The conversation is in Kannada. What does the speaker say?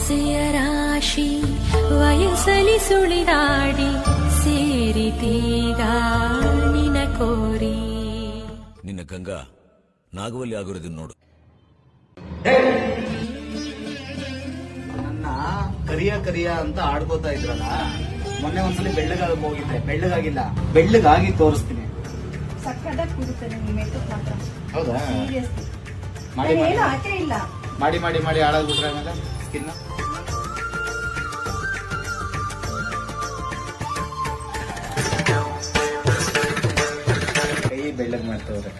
ಆಸೆಯ ರಾಶಿ ವಯಸ್ಸಲಿ ಸುಳಿದಾಡಿ ಸೇರಿತೀಗ ನಿನ ಕೋರಿ. ನಿನ್ನ ಗಂಗಾ ನಾಗವಲ್ಲಿ ಆಗಿರೋದನ್ನ ನೋಡು. ನನ್ನ ಕರಿಯ ಅಂತ ಆಡ್ಕೋತಾ ಇದ್ರಲ್ಲ, ಮೊನ್ನೆ ಒಂದ್ಸಲಿ ಬೆಳ್ಳಗಾಗಿ ಹೋಗಿದ್ದೆ, ಬೆಳ್ಳಗಾಗಿಲ್ಲ, ಬೆಳ್ಳಗಾಗಿ ತೋರಿಸ್ತೀನಿ. ಸಕ್ಕದಾಗಿ ಕೂಡುತ್ತೆ ನಿಮ್ಗೆ ಮೇಕಪ್ ಮಾತ್ರ. ಹೌದಾ? ಸೀರಿಯಸ್ಲಿ ಮಾಡಿ ಏನು ಆಚೆ ಇಲ್ಲ. ಮಾಡಿ ಮಾಡಿ ಮಾಡಿ ಹಾಳಾಗ್ಬಿಟ್ರೆ ಆಮೇಲೆ ಸ್ಕಿನ್. ಕೈ ಬೆಳ್ಳಗ್ ಮಾಡ್ತವ್ರೆ.